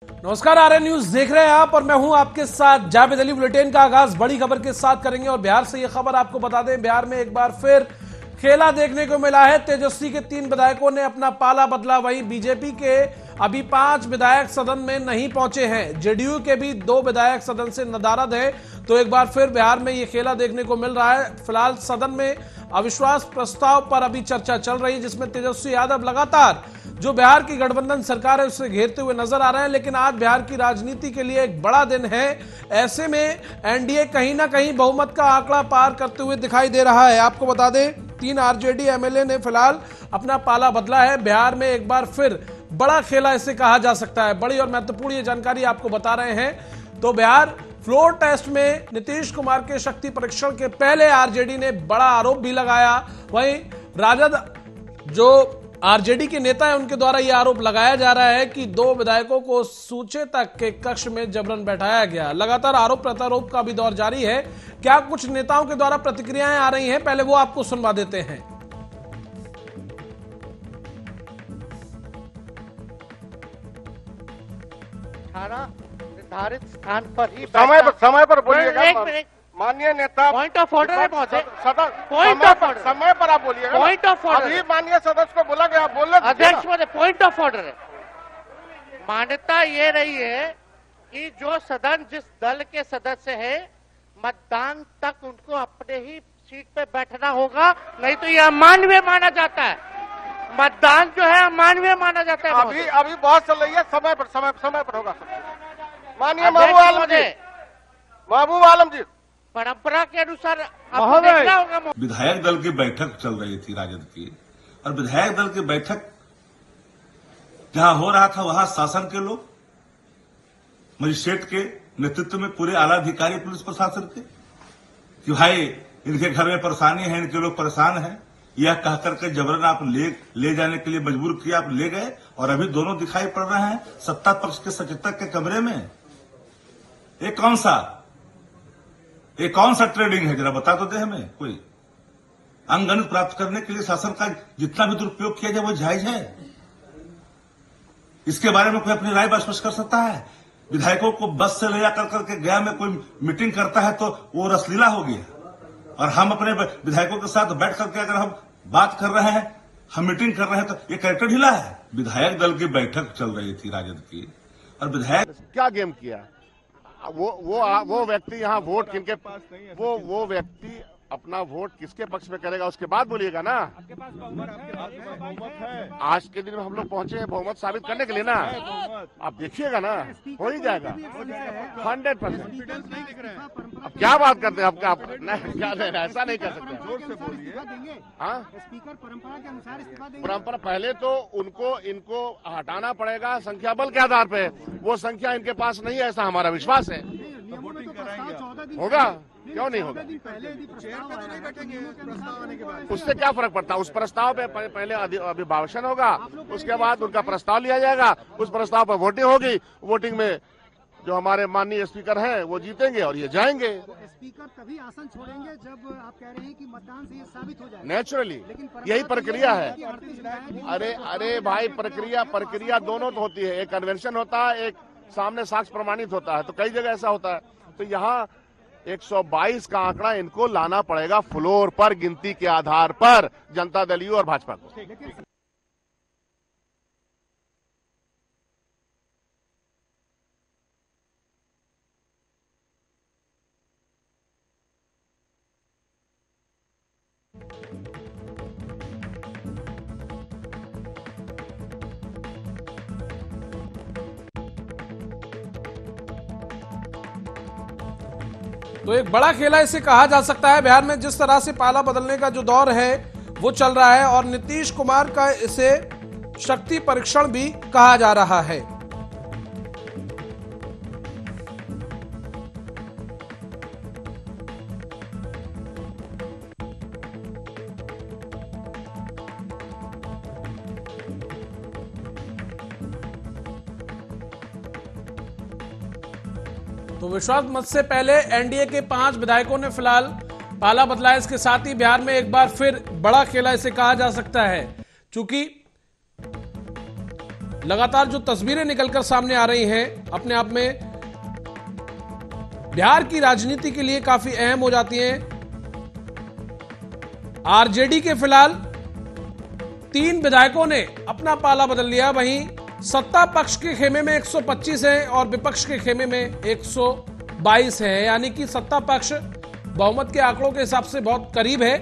नमस्कार, RN news देख रहे हैं आप और मैं हूं आपके साथ जावेद अली। बुलेटिन का आगाज बड़ी खबर के साथ करेंगे और बिहार से यह खबर आपको बता दें, बिहार में एक बार फिर खेला देखने को मिला है। तेजस्वी के 3 विधायकों ने अपना पाला बदला। वहीं बीजेपी के अभी 5 विधायक सदन में नहीं पहुंचे हैं। जेडीयू के भी 2 विधायक सदन से नदारद हैं। तो एक बार फिर बिहार में यह खेला देखने को मिल रहा है। फिलहाल सदन में अविश्वास प्रस्ताव पर अभी चर्चा चल रही है, जिसमें तेजस्वी यादव लगातार जो बिहार की गठबंधन सरकार है उसे घेरते हुए नजर आ रहे हैं। लेकिन आज बिहार की राजनीति के लिए एक बड़ा दिन है। ऐसे में एनडीए कहीं ना कहीं बहुमत का आंकड़ा पार करते हुए दिखाई दे रहा है। आपको बता दें, 3 आरजेडी एमएलए ने फिलहाल अपना पाला बदला है। बिहार में एक बार फिर बड़ा खेला इसे कहा जा सकता है। बड़ी और महत्वपूर्ण ये जानकारी आपको बता रहे हैं। तो बिहार फ्लोर टेस्ट में नीतीश कुमार के शक्ति परीक्षण के पहले आरजेडी ने बड़ा आरोप भी लगाया। वहीं राजद जो आरजेडी के नेता है उनके द्वारा यह आरोप लगाया जा रहा है कि 2 विधायकों को सूचेता के कक्ष में जबरन बैठाया गया। लगातार आरोप प्रत्यारोप का भी दौर जारी है। क्या कुछ नेताओं के द्वारा प्रतिक्रियाएं आ रही हैं, पहले वो आपको सुनवा देते हैं। निर्धारित स्थान पर ही समय पर बोलिएगा। माननीय नेता पॉइंट ऑफ ऑर्डर है महोदय। पॉइंट ऑफ ऑर्डर समय पर आप बोलिएगा। पॉइंट ऑफ ऑर्डर अभी माननीय सदस्य को बोला गया, बोलने अध्यक्ष महोदय पॉइंट ऑफ ऑर्डर है। मान्यता ये रही है कि जो सदन जिस दल के सदस्य है, मतदान तक उनको अपने ही सीट पे बैठना होगा, नहीं तो यह अमानवीय माना जाता है। मतदान जो है अमानवीय माना जाता है। अभी बहुत चल रही है। समय पर होगा। माननीय महबूब आलम जी, परंपरा के अनुसार आपको देखना होगा। विधायक दल की बैठक चल रही थी राजद की, और विधायक दल की बैठक जहां हो रहा था वहां शासन के लोग, मजिस्ट्रेट के नेतृत्व में पूरे आला अधिकारी पुलिस प्रशासन के, कि भाई इनके घर में परेशानी है, इनके लोग परेशान हैं, यह कह करके जबरन आप ले जाने के लिए मजबूर किया। आप ले गए और अभी दोनों दिखाई पड़ रहे हैं सत्ता पक्ष के सचेतक के कमरे में। ये कौन सा ट्रेडिंग है, जरा बता तो दे हमें। कोई अंगगणित प्राप्त करने के लिए शासन का जितना भी दुरुपयोग किया जाए वो जायज है। इसके बारे में कोई अपनी राय स्पष्ट कर सकता है? विधायकों को बस से ले जाकर करके गया में कोई मीटिंग करता है तो वो रसलीला हो गया, और हम अपने विधायकों के साथ बैठ करके अगर हम बात कर रहे हैं, हम मीटिंग कर रहे हैं, तो ये कैरेक्टर ढीला है। विधायक दल की बैठक चल रही थी राजद की, और विधायक क्या गेम किया? वो व्यक्ति यहाँ वोट किनके, वो व्यक्ति अपना वोट किसके पक्ष में करेगा उसके बाद बोलिएगा ना। आपके पास बहुमत है। आज के दिन में हम लोग पहुंचे हैं बहुमत साबित करने के लिए ना। आप देखिएगा ना, हो ही जाएगा 100%। अब क्या बात करते हैं आपका? क्या ऐसा नहीं कर सकते। जोर से बोलिए। हाँ, स्पीकर परंपरा के अनुसार इस्तीफा देंगे। परंपरा पहले तो इनको हटाना पड़ेगा संख्या बल के आधार पे। वो संख्या इनके पास नहीं है, ऐसा हमारा विश्वास है। होगा, क्यों नहीं होगा? उससे क्या फर्क पड़ता है? उस प्रस्ताव पे पहले अभिभाषण होगा, उसके बाद उनका प्रस्ताव लिया जाएगा, उस प्रस्ताव पर वोटिंग होगी। वोटिंग में जो हमारे माननीय स्पीकर हैं वो जीतेंगे और ये जाएंगे। स्पीकर तभी आसन छोड़ेंगे जब आप कह रहे हैं कि मतदान से ये साबित हो जाएगा। नेचुरली यही प्रक्रिया है। अरे भाई, प्रक्रिया दोनों तो होती है। एक कन्वेंशन होता है, एक सामने साक्ष्य प्रमाणित होता है। तो कई जगह ऐसा होता है। तो यहाँ 122 का आंकड़ा इनको लाना पड़ेगा फ्लोर पर, गिनती के आधार पर, जनता दल यू और भाजपा को। तो एक बड़ा खेला इसे कहा जा सकता है। बिहार में जिस तरह से पाला बदलने का जो दौर है वो चल रहा है, और नीतीश कुमार का इसे शक्ति परीक्षण भी कहा जा रहा है। तो विश्वास मत से पहले एनडीए के 5 विधायकों ने फिलहाल पाला बदला है। इसके साथ ही बिहार में एक बार फिर बड़ा खेला इसे कहा जा सकता है, चूंकि लगातार जो तस्वीरें निकलकर सामने आ रही हैं अपने आप में बिहार की राजनीति के लिए काफी अहम हो जाती हैं। आरजेडी के फिलहाल 3 विधायकों ने अपना पाला बदल लिया, वहीं सत्ता पक्ष के खेमे में 125 है और विपक्ष के खेमे में 122 है, यानी कि सत्ता पक्ष बहुमत के आंकड़ों के हिसाब से बहुत करीब है।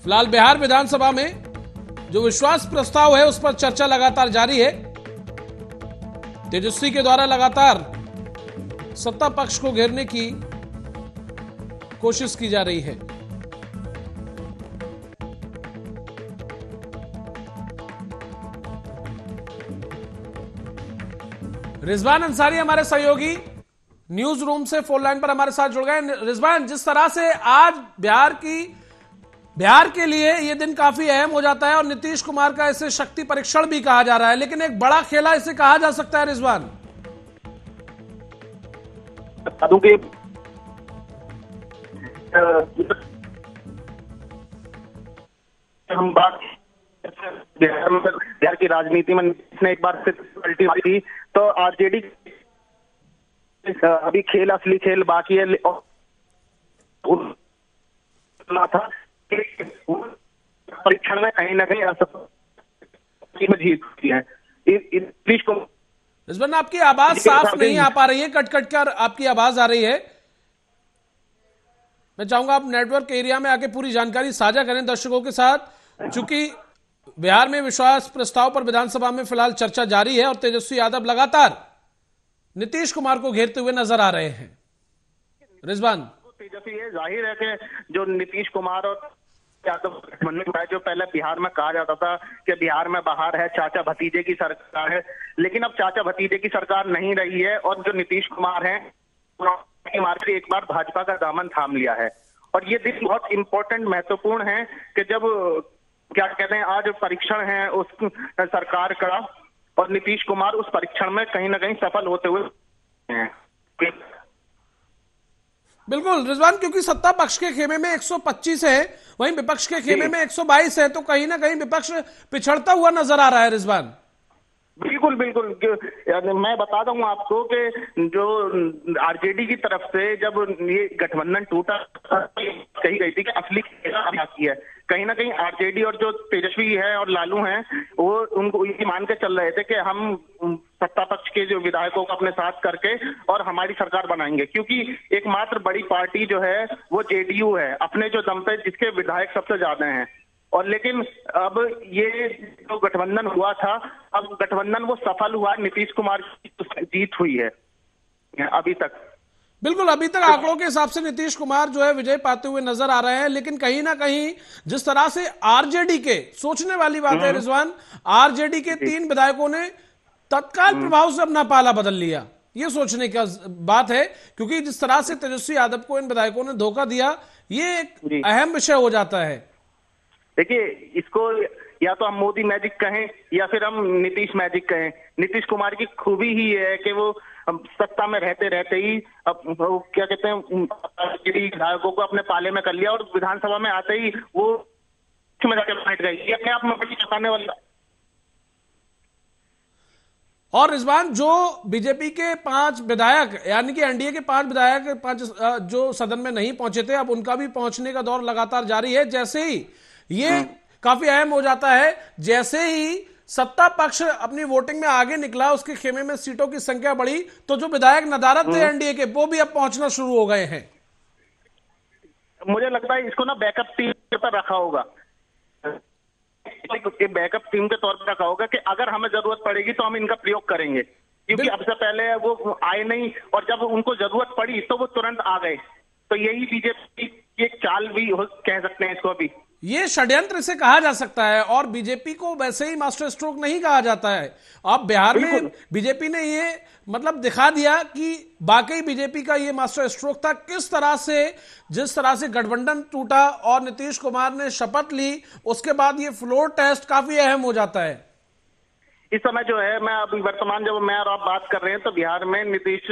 फिलहाल बिहार विधानसभा में जो विश्वास प्रस्ताव है उस पर चर्चा लगातार जारी है। तेजस्वी के द्वारा लगातार सत्ता पक्ष को घेरने की कोशिश की जा रही है। रिजवान अंसारी हमारे सहयोगी न्यूज रूम से फोन लाइन पर हमारे साथ जुड़ गए। रिजवान, जिस तरह से आज बिहार के लिए यह दिन काफी अहम हो जाता है और नीतीश कुमार का इसे शक्ति परीक्षण भी कहा जा रहा है, लेकिन एक बड़ा खेला इसे कहा जा सकता है। रिजवान, हम बात बिहार की राजनीति में इसने एक बार से पलटी मारी थी, तो आरजेडी अभी असली खेल बाकी है। था परीक्षण में कहीं ना कहीं असफल जीत हुई है। नीतीश कुमार, रिजवान आपकी आवाज साफ नहीं आ पा रही है, कट कट कर आपकी आवाज आ रही है। मैं चाहूंगा आप नेटवर्क एरिया में आके पूरी जानकारी साझा करें दर्शकों के साथ, चूंकि बिहार में विश्वास प्रस्ताव पर विधानसभा में फिलहाल चर्चा जारी है और तेजस्वी यादव लगातार नीतीश कुमार को घेरते हुए नजर आ रहे हैं। रिजवान, तेजस्वी, ये जाहिर है कि जो नीतीश कुमार और यादव गठबंधन है, जो पहले बिहार में कहा जाता था कि बिहार में बाहर है, चाचा भतीजे की सरकार है, लेकिन अब चाचा भतीजे की सरकार नहीं रही है और जो नीतीश कुमार है मार्केट एक बार भाजपा का दामन थाम लिया है। और ये दिन बहुत इंपॉर्टेंट, महत्वपूर्ण है कि जब क्या कहते हैं आज परीक्षण है उस सरकार का और नीतीश कुमार उस परीक्षण में कहीं ना कहीं सफल होते हुए हैं। बिल्कुल रिजवान, क्योंकि सत्ता पक्ष के खेमे में 125 है, वहीं विपक्ष के खेमे में 122 है, तो कहीं ना कहीं विपक्ष पिछड़ता हुआ नजर आ रहा है। रिजवान, बिल्कुल बिल्कुल, मैं बता दूं आपको कि जो आरजेडी की तरफ से जब ये गठबंधन टूटा कही गई थी कि असली बाकी है, कहीं ना कहीं आरजेडी और जो तेजस्वी है और लालू हैं वो उनको ये मान के चल रहे थे कि हम सत्ता पक्ष के जो विधायकों को अपने साथ करके और हमारी सरकार बनाएंगे, क्योंकि एकमात्र बड़ी पार्टी जो है वो जेडीयू है अपने जो दम पे, जिसके विधायक सबसे ज्यादा हैं। और लेकिन अब ये जो गठबंधन हुआ था, अब गठबंधन वो सफल हुआ, नीतीश कुमार की जीत हुई है अभी तक। बिल्कुल, अभी तक आंकड़ों के हिसाब से नीतीश कुमार जो है विजय पाते हुए नजर आ रहे हैं, लेकिन कहीं ना कहीं जिस तरह से आरजेडी के, सोचने वाली बात है रिजवान, आरजेडी के 3 विधायकों ने तत्काल प्रभाव से अपना पाला बदल लिया। ये सोचने का बात है, क्योंकि जिस तरह से तेजस्वी यादव को इन विधायकों ने धोखा दिया, ये एक अहम विषय हो जाता है। देखिए, इसको या तो हम मोदी मैजिक कहें या फिर हम नीतीश मैजिक कहें। नीतीश कुमार की खूबी ही है कि वो सत्ता में रहते रहते ही वो क्या कहते हैं विधायकों को अपने पाले में कर लिया और विधानसभा में आते ही वो में जाकर बैठ गई। ये अपने आप में बड़ी चौंकाने वाला। और रिजवान, जो बीजेपी के 5 विधायक यानी कि एनडीए के 5 विधायक 5 जो सदन में नहीं पहुंचे थे, अब उनका भी पहुंचने का दौर लगातार जारी है। जैसे ही ये काफी अहम हो जाता है, जैसे ही सत्ता पक्ष अपनी वोटिंग में आगे निकला, उसके खेमे में सीटों की संख्या बढ़ी, तो जो विधायक नदारद थे एनडीए के, वो भी अब पहुंचना शुरू हो गए हैं। मुझे लगता है इसको ना बैकअप टीम पर रखा होगा, बैकअप टीम के तौर पर रखा होगा कि अगर हमें जरूरत पड़ेगी तो हम इनका प्रयोग करेंगे, क्योंकि अब से पहले वो आए नहीं और जब उनको जरूरत पड़ी तो वो तुरंत आ गए। तो यही बीजेपी की एक चाल भी कह सकते हैं इसको। अभी ये षड्यंत्र से कहा जा सकता है, और बीजेपी को वैसे ही मास्टर स्ट्रोक नहीं कहा जाता है। अब बिहार में बीजेपी ने ये मतलब दिखा दिया कि वाकई बीजेपी का ये मास्टर स्ट्रोक था। किस तरह से, जिस तरह से गठबंधन टूटा और नीतीश कुमार ने शपथ ली, उसके बाद ये फ्लोर टेस्ट काफी अहम हो जाता है। इस समय जो है, मैं अभी वर्तमान जब मैं और आप बात कर रहे हैं तो बिहार में नीतीश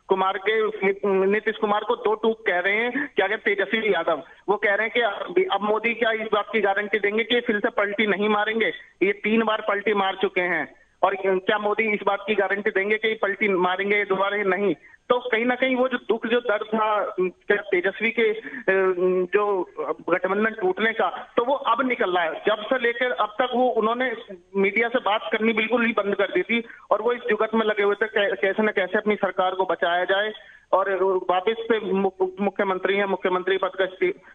कुमार को दो टूक कह रहे हैं। क्या कहते तेजस्वी यादव, वो कह रहे हैं कि अब मोदी क्या इस बात की गारंटी देंगे कि फिर से पलटी नहीं मारेंगे? ये 3 बार पलटी मार चुके हैं, और क्या मोदी इस बात की गारंटी देंगे कि पलटी मारेंगे दोबारा? नहीं। तो कहीं ना कहीं वो जो दुख, जो दर्द था तेजस्वी के जो गठबंधन टूटने का, तो वो अब निकल रहा है। जब से लेकर अब तक वो उन्होंने मीडिया से बात करनी बिल्कुल ही बंद कर दी थी, और वो इस जुगत में लगे हुए थे कैसे न कैसे अपनी सरकार को बचाया जाए और वापस से मुख्यमंत्री पद का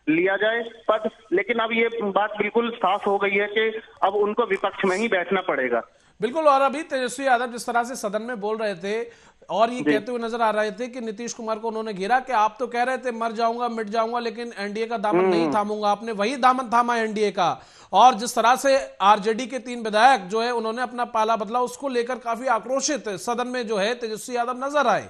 लिया जाए पद। लेकिन अब ये बात बिल्कुल साफ हो गई है कि अब उनको विपक्ष में ही बैठना पड़ेगा। बिल्कुल। और अभी तेजस्वी यादव जिस तरह से सदन में बोल रहे थे और ये कहते हुए नजर आ रहे थे कि नीतीश कुमार को उन्होंने घेरा कि आप तो कह रहे थे मर जाऊंगा मिट जाऊंगा, लेकिन एनडीए का दामन नहीं थामूंगा। आपने वही दामन थामा एनडीए का, और जिस तरह से आरजेडी के 3 विधायक जो है उन्होंने अपना पाला बदला, उसको लेकर काफी आक्रोशित सदन में जो है तेजस्वी यादव नजर आए।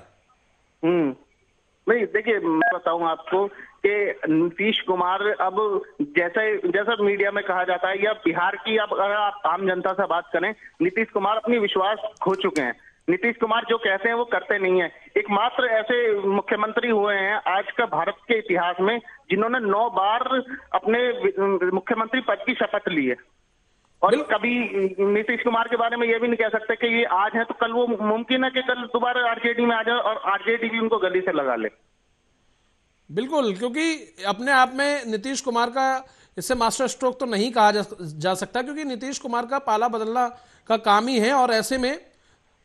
नहीं, देखिए मैं बताऊं आपको कि नीतीश कुमार अब जैसा मीडिया में कहा जाता है, या बिहार की अब अगर आप आम जनता से बात करें, नीतीश कुमार अपनी विश्वास खो चुके हैं। नीतीश कुमार जो कहते हैं वो करते नहीं है। एकमात्र ऐसे मुख्यमंत्री हुए हैं आज का भारत के इतिहास में जिन्होंने 9 बार अपने मुख्यमंत्री पद की शपथ ली है, और कभी नीतीश कुमार के बारे में ये भी नहीं कह सकते कि ये आज है तो कल वो मुमकिन है कि कल दोबारा आरजेडी में आ जाए और आरजेडी भी उनको गली से लगा ले। बिल्कुल, क्योंकि अपने आप में नीतीश कुमार का इससे मास्टर स्ट्रोक तो नहीं कहा जा सकता, क्योंकि नीतीश कुमार का पाला बदलना का काम ही है। और ऐसे में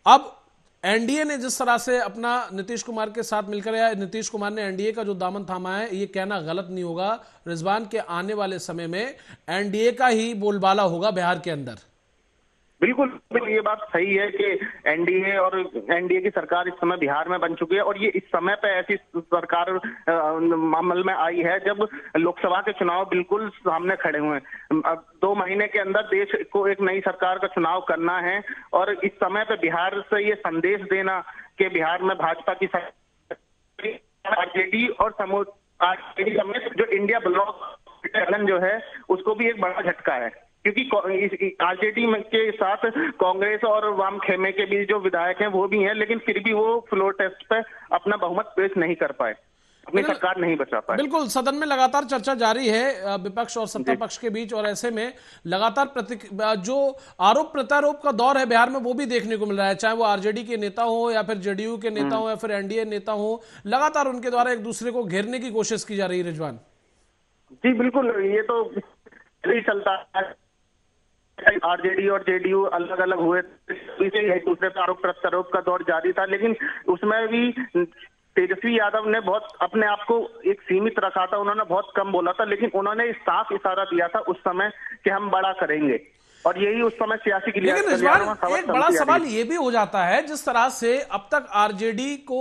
अब एनडीए ने जिस तरह से अपना नीतीश कुमार के साथ मिलकर, या नीतीश कुमार ने एनडीए का जो दामन थामा है, ये कहना गलत नहीं होगा। रिजवान के आने वाले समय में एनडीए का ही बोलबाला होगा बिहार के अंदर। बिल्कुल, ये बात सही है कि एनडीए की सरकार इस समय बिहार में बन चुकी है, और ये इस समय पे ऐसी सरकार अमल में आई है जब लोकसभा के चुनाव बिल्कुल सामने खड़े हुए हैं। अब 2 महीने के अंदर देश को एक नई सरकार का चुनाव करना है, और इस समय पे बिहार से ये संदेश देना कि बिहार में भाजपा की आरजेडी और आरजेडी समेत जो इंडिया ब्लॉक जो है उसको भी एक बड़ा झटका है, क्योंकि आरजेडी के साथ कांग्रेस और वाम खेमे के भी जो विधायक हैं वो भी हैं, लेकिन फिर भी वो फ्लोर टेस्ट पे अपना बहुमत पेश नहीं कर पाए, अपनी सरकार नहीं बचा पाए। बिल्कुल, सदन में लगातार चर्चा जारी है विपक्ष और सत्ता पक्ष के बीच, और ऐसे में लगातार जो आरोप प्रत्यारोप का दौर है बिहार में वो भी देखने को मिल रहा है, चाहे वो आरजेडी के नेता हो या फिर जेडीयू के नेता हो या फिर एनडीए नेता हो। लगातार उनके द्वारा एक दूसरे को घेरने की कोशिश की जा रही है। रिजवान जी बिल्कुल, ये तो चलता है। आरजेडी और जेडीयू अलग अलग हुए, एक दूसरे पर आरोप प्रत्यारोप का दौर जारी था, लेकिन उसमें भी तेजस्वी यादव ने बहुत अपने आप को एक सीमित रखा था। उन्होंने बहुत कम बोला था, लेकिन उन्होंने साफ इशारा दिया था उस समय कि हम बड़ा करेंगे, और यही उस समय सियासी के लिए। लेकिन रिजवान, एक बड़ा सवाल ये भी हो जाता है, जिस तरह से अब तक आरजेडी को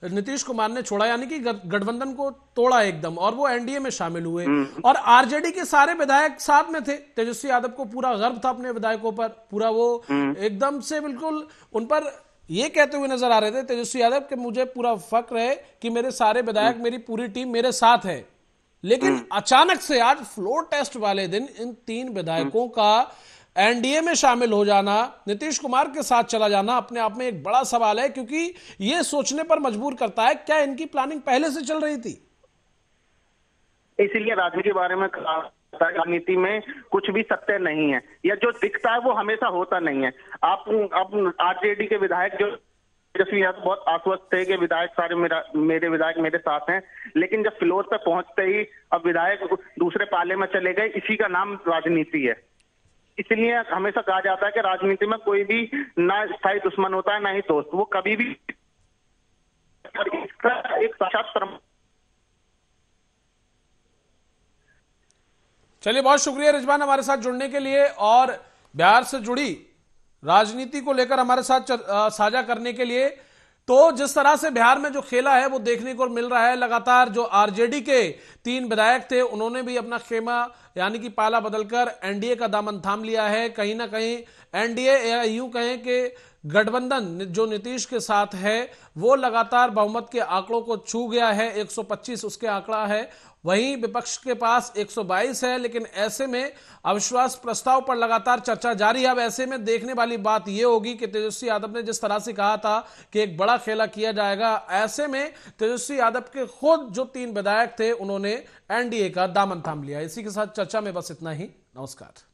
नीतीश कुमार ने छोड़ा, यानी कि गठबंधन को तोड़ा एकदम, और वो एनडीए में शामिल हुए, और आरजेडी के सारे विधायक साथ में थे। तेजस्वी यादव को पूरा गर्व था अपने विधायकों पर, पूरा वो एकदम से बिल्कुल उन पर ये कहते हुए नजर आ रहे थे तेजस्वी यादव कि मुझे पूरा फक्र है कि मेरे सारे विधायक, मेरी पूरी टीम मेरे साथ है। लेकिन अचानक से आज फ्लोर टेस्ट वाले दिन इन 3 विधायकों का एनडीए में शामिल हो जाना, नीतीश कुमार के साथ चला जाना, अपने आप में एक बड़ा सवाल है, क्योंकि यह सोचने पर मजबूर करता है क्या इनकी प्लानिंग पहले से चल रही थी। इसीलिए राजनीति के बारे में राजनीति में कुछ भी सत्य नहीं है, या जो दिखता है वो हमेशा होता नहीं है। आप आरजेडी के विधायक जो तेजस्वी यादव बहुत आश्वस्त थे कि विधायक सारे मेरे विधायक मेरे साथ हैं, लेकिन जब फ्लोर पे पहुंचते ही अब विधायक दूसरे पाले में चले गए। इसी का नाम राजनीति है। इसलिए हमेशा कहा जाता है कि राजनीति में कोई भी ना स्थायी दुश्मन होता है ना ही दोस्त, वो कभी भी। इसका एक साक्षात। चलिए, बहुत शुक्रिया रिजवान हमारे साथ जुड़ने के लिए, और बिहार से जुड़ी राजनीति को लेकर हमारे साथ साझा करने के लिए। तो जिस तरह से बिहार में जो खेला है वो देखने को मिल रहा है। लगातार जो आरजेडी के 3 विधायक थे उन्होंने भी अपना खेमा यानी कि पाला बदलकर एनडीए का दामन थाम लिया है। कहीं ना कहीं एनडीए, या यूं कहें कि गठबंधन जो नीतीश के साथ है, वो लगातार बहुमत के आंकड़ों को छू गया है। 125 उसके आंकड़ा है, वहीं विपक्ष के पास 122 है। लेकिन ऐसे में अविश्वास प्रस्ताव पर लगातार चर्चा जारी है। अब ऐसे में देखने वाली बात यह होगी कि तेजस्वी यादव ने जिस तरह से कहा था कि एक बड़ा खेला किया जाएगा, ऐसे में तेजस्वी यादव के खुद जो 3 विधायक थे, उन्होंने एनडीए का दामन थाम लिया। इसी के साथ चर्चा में बस इतना ही। नमस्कार।